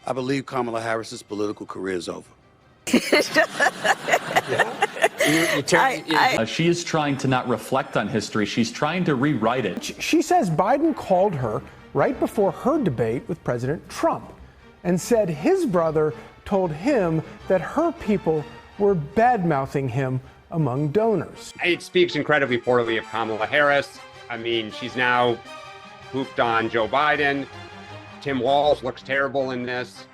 I believe Kamala Harris's political career is over. She is trying to not reflect on history. She's trying to rewrite it. She says Biden called her right before her debate with President Trump and said his brother told him that her people were bad-mouthing him among donors. It speaks incredibly poorly of Kamala Harris. I mean, she's now pooped on Joe Biden. Tim Walz looks terrible in this.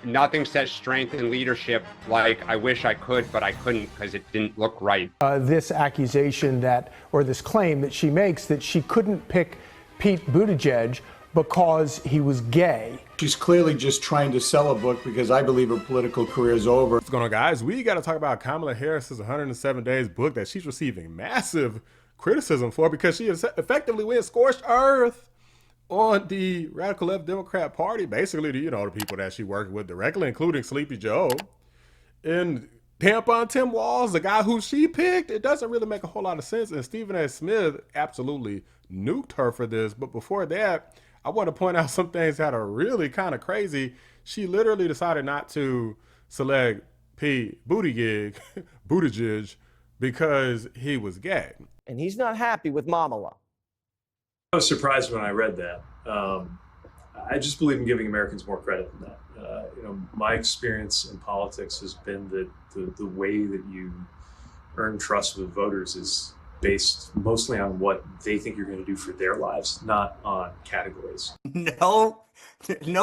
Nothing says strength and leadership like I wish I could, but I couldn't because it didn't look right. This accusation that, or this claim that she makes that she couldn't pick Pete Buttigieg because he was gay. She's clearly just trying to sell a book because I believe her political career is over. What's going on, guys? We got to talk about Kamala Harris's 107 Days book that she's receiving massive criticism for because she effectively went scorched earth on the radical left Democrat Party, basically, the people that she worked with directly, including Sleepy Joe and Tampon Tim Walz, the guy who she picked. It doesn't really make a whole lot of sense. And Stephen A. Smith absolutely nuked her for this. But before that, I want to point out some things that are really kind of crazy. She literally decided not to select Pete Buttigieg because he was gay. And he's not happy with Kamala. I was surprised when I read that. I just believe in giving Americans more credit than that. My experience in politics has been that the way that you earn trust with voters is based mostly on what they think you're going to do for their lives, not on categories. No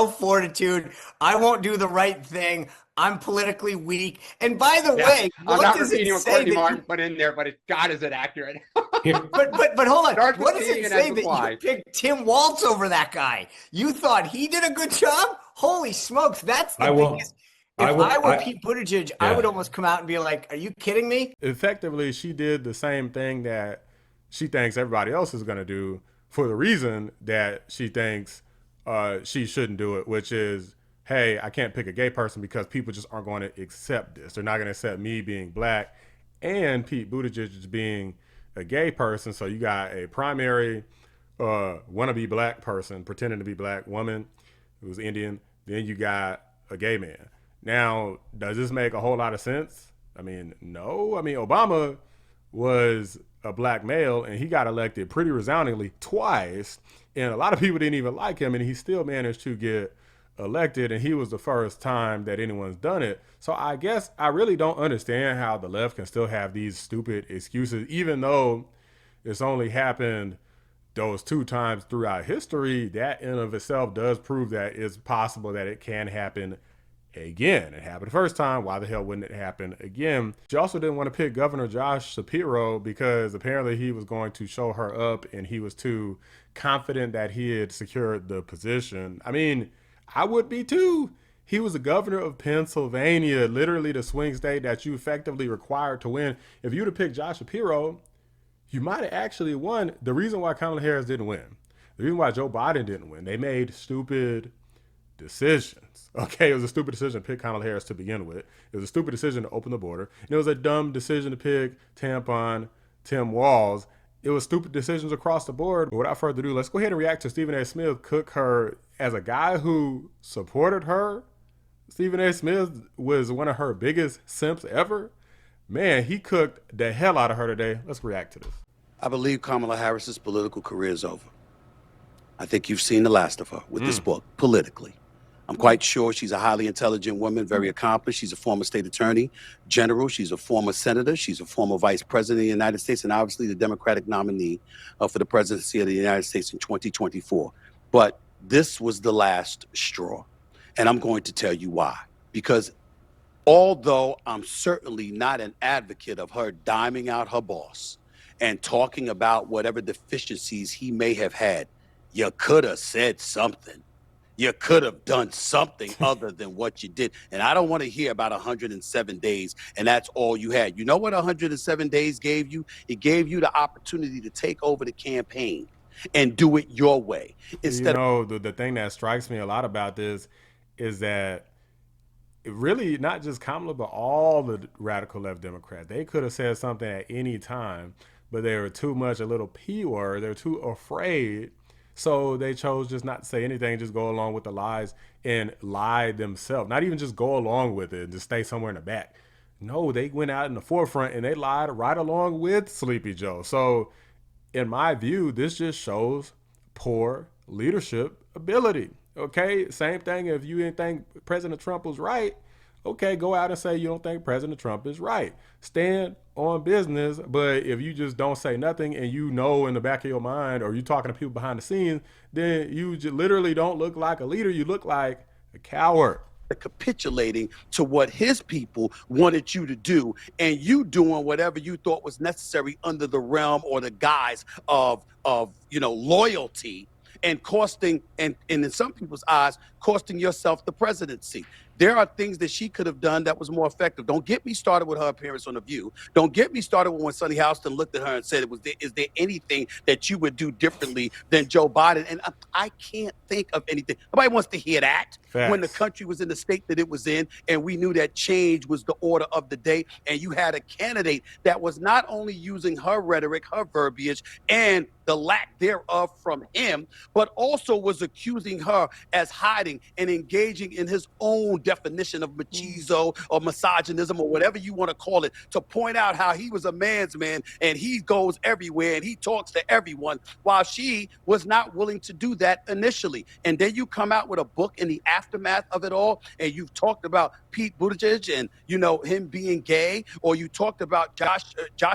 fortitude. I won't do the right thing. I'm politically weak. And by the way, I'm not repeating what Courtney Martin put in there, but God, is it accurate? but hold on. What does it say that applied. you picked Tim Walz over that guy? You thought he did a good job? Holy smokes, that's the biggest. If I were Pete Buttigieg, I would almost come out and be like, are you kidding me? Effectively, she did the same thing that she thinks everybody else is going to do for the reason that she thinks she shouldn't do it, which is, hey, I can't pick a gay person because people just aren't going to accept this. They're not going to accept me being black and Pete Buttigieg being a gay person. So you got a primary wannabe black person pretending to be black woman who's Indian. Then you got a gay man. Now, does this make a whole lot of sense? I mean, no. I mean, Obama was a black male and he got elected pretty resoundingly twice. And a lot of people didn't even like him and he still managed to get elected, and he was the first time that anyone's done it. So I guess I really don't understand how the left can still have these stupid excuses, even though it's only happened those two times throughout history. That in of itself does prove that it's possible that it can happen again. It happened the first time. Why the hell wouldn't it happen again? She also didn't want to pick Governor Josh Shapiro because apparently he was going to show her up and he was too confident that he had secured the position. I mean, I would be too. He was the governor of Pennsylvania, literally the swing state that you effectively required to win. If you'd have picked Josh Shapiro, you might have actually won. The reason why Kamala Harris didn't win, the reason why Joe Biden didn't win, they made stupid decisions. Okay, it was a stupid decision to pick Kamala Harris to begin with. It was a stupid decision to open the border. And it was a dumb decision to pick Tampon Tim Walz. It was stupid decisions across the board. But without further ado, let's go ahead and react to Stephen A. Smith cook her as a guy who supported her. Stephen A. Smith was one of her biggest simps ever. Man, he cooked the hell out of her today. Let's react to this. I believe Kamala Harris's political career is over. I think you've seen the last of her with this book, politically. I'm quite sure she's a highly intelligent woman, very accomplished. She's a former state attorney general. She's a former senator. She's a former vice president of the United States, and obviously the Democratic nominee for the presidency of the United States in 2024. But this was the last straw, and I'm going to tell you why. Because although I'm certainly not an advocate of her diming out her boss and talking about whatever deficiencies he may have had, you could have said something. You could have done something other than what you did. And I don't want to hear about 107 days and that's all you had. You know what 107 days gave you? It gave you the opportunity to take over the campaign and do it your way. Instead the thing that strikes me a lot about this is that really not just Kamala, but all the radical left Democrats, they could have said something at any time, but they were too much a little P word. They're too afraid So they chose just not to say anything, just go along with the lies and lie themselves. Not even just go along with it and just stay somewhere in the back. No, they went out in the forefront and they lied right along with Sleepy Joe. So in my view, this just shows poor leadership ability. Okay, same thing. If you didn't think President Trump was right, okay, go out and say you don't think President Trump is right. Stand on business. But if you just don't say nothing and you know in the back of your mind, or you talking to people behind the scenes, then you just literally don't look like a leader. You look like a coward. Capitulating to what his people wanted you to do, and you doing whatever you thought was necessary under the realm or the guise of loyalty, and costing, and in some people's eyes, costing yourself the presidency. There are things that she could have done that was more effective. Don't get me started with her appearance on The View. Don't get me started with when Sonny Houston looked at her and said, is there anything that you would do differently than Joe Biden? And I can't think of anything. Nobody wants to hear that. Facts. When the country was in the state that it was in, and we knew that change was the order of the day, and you had a candidate that was not only using her rhetoric, her verbiage, and the lack thereof from him, but also was accusing her as hiding and engaging in his own definition of machismo or misogynism or whatever you want to call it, to point out how he was a man's man and he goes everywhere and he talks to everyone, while she was not willing to do that initially. And then you come out with a book in the aftermath of it all, and you've talked about Pete Buttigieg and him being gay, or you talked about Josh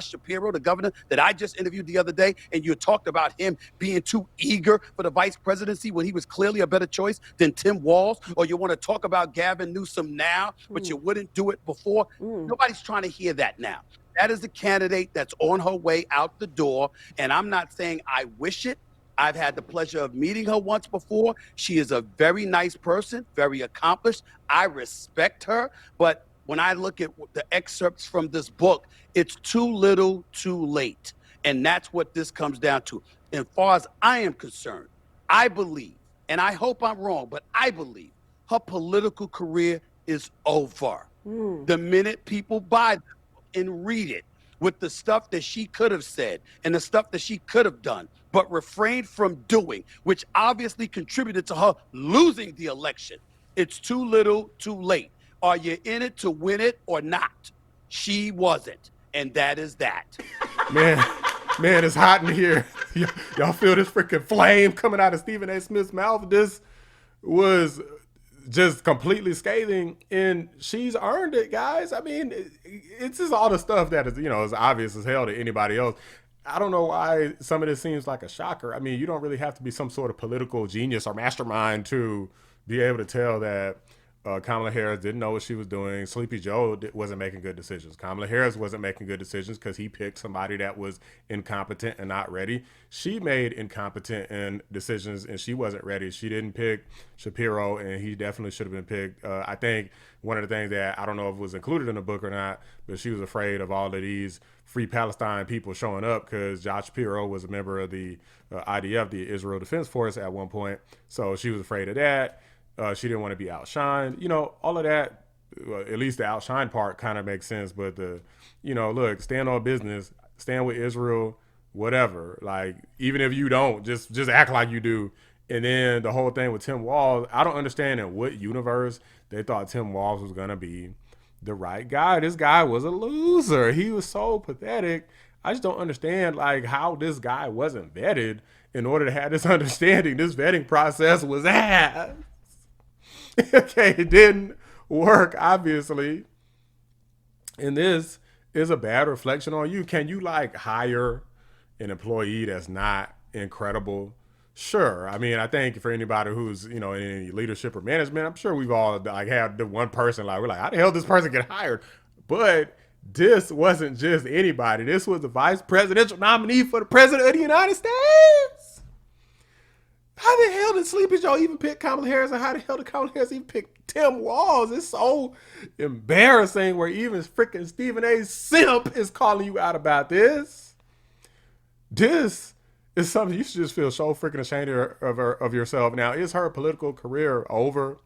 Shapiro, the governor that I just interviewed the other day, and you talked about him being too eager for the vice presidency when he was clearly a better choice than Tim Walz, or you want to talk about Gavin Newsom now, but you wouldn't do it before. Nobody's trying to hear that now. That is a candidate that's on her way out the door, and I'm not saying I wish it. I've had the pleasure of meeting her once before. She is a very nice person, very accomplished. I respect her, but when I look at the excerpts from this book, it's too little, too late. And that's what this comes down to. As far as I am concerned, I believe, and I hope I'm wrong, but I believe her political career is over. The minute people buy the book and read it with the stuff that she could have said and the stuff that she could have done, but refrained from doing, which obviously contributed to her losing the election, it's too little, too late. Are you in it to win it or not? She wasn't, and that is that. Man, it's hot in here. Y'all feel this freaking flame coming out of Stephen A. Smith's mouth? This was just completely scathing, and she's earned it, guys. I mean, it's just all the stuff that is, is obvious as hell to anybody else. I don't know why some of this seems like a shocker. I mean, you don't really have to be some sort of political genius or mastermind to be able to tell that Kamala Harris didn't know what she was doing. Sleepy Joe wasn't making good decisions. Kamala Harris wasn't making good decisions because he picked somebody that was incompetent and not ready. She made incompetent decisions and she wasn't ready. She didn't pick Shapiro, and he definitely should have been picked. I think one of the things that I don't know if it was included in the book or not, but she was afraid of all of these Free Palestine people showing up because Josh Shapiro was a member of the IDF, the Israel Defense Force, at one point. So she was afraid of that. She didn't want to be outshined. All of that, at least the outshine part kind of makes sense. But look, stand on business, stand with Israel, whatever. Like, even if you don't, just act like you do. And then the whole thing with Tim Walz, I don't understand in what universe they thought Tim Walz was going to be the right guy. This guy was a loser. He was so pathetic. I just don't understand how this guy wasn't vetted in order to have this understanding. This vetting process was ass. Okay, it didn't work, obviously. And this is a bad reflection on you. Can you hire an employee that's not incredible? Sure. I mean, I think for anybody who's, in any leadership or management, I'm sure we've all had the one person we're like, how the hell did this person get hired? But this wasn't just anybody. This was the vice presidential nominee for the president of the United States. How the hell did Sleepy Joe even pick Kamala Harris? And how the hell did Kamala Harris even pick Tim Walz? It's so embarrassing where even freaking Stephen A. Simp is calling you out about this. This is something you should just feel so freaking ashamed of yourself. Now, is her political career over?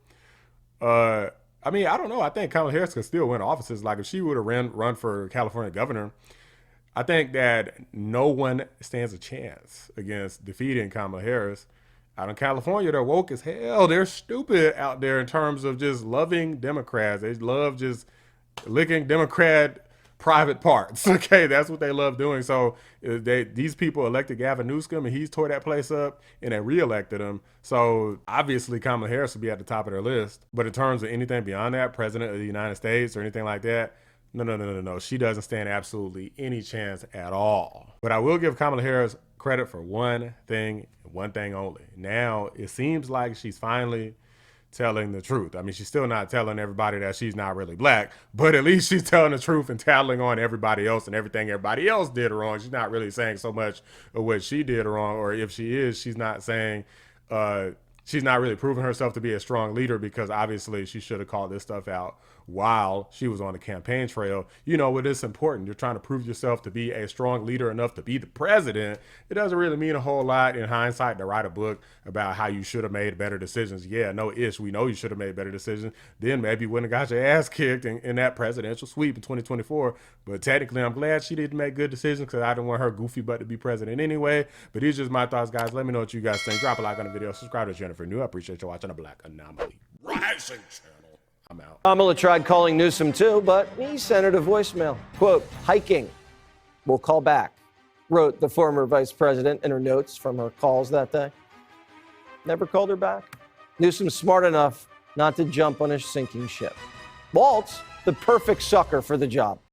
I mean, I don't know. I think Kamala Harris could still win offices. If she would have run for California governor, I think that no one stands a chance against defeating Kamala Harris. Out in California, they're woke as hell. They're stupid out there in terms of just loving Democrats. They love just licking Democrat private parts. Okay, that's what they love doing. So these people elected Gavin Newsom, and he's tore that place up, and they reelected him. So obviously Kamala Harris would be at the top of their list. But in terms of anything beyond that, president of the United States or anything like that, no. She doesn't stand absolutely any chance at all. But I will give Kamala Harris credit for one thing only. Now it seems like she's finally telling the truth. I mean, she's still not telling everybody that she's not really black, but at least she's telling the truth and tattling on everybody else and everything everybody else did wrong. She's not really saying so much of what she did wrong, or if she is, she's not saying, she's not really proving herself to be a strong leader, because obviously she should have called this stuff out while she was on the campaign trail. You know, what is important, you're trying to prove yourself to be a strong leader enough to be the president. It doesn't really mean a whole lot in hindsight to write a book about how you should have made better decisions. Yeah, we know you should have made better decisions. Then maybe you wouldn't have got your ass kicked in that presidential sweep in 2024. But technically, I'm glad she didn't make good decisions, because I didn't want her goofy butt to be president anyway. But these are just my thoughts, guys. Let me know what you guys think. Drop a like on the video. Subscribe to the channel if you're new. I appreciate you watching the Black Anomaly Rising channel. I'm out. Kamala tried calling Newsom too, but he sent her to voicemail. Quote, hiking. We'll call back, wrote the former vice president in her notes from her calls that day. Never called her back. Newsom's smart enough not to jump on a sinking ship. Walt's the perfect sucker for the job.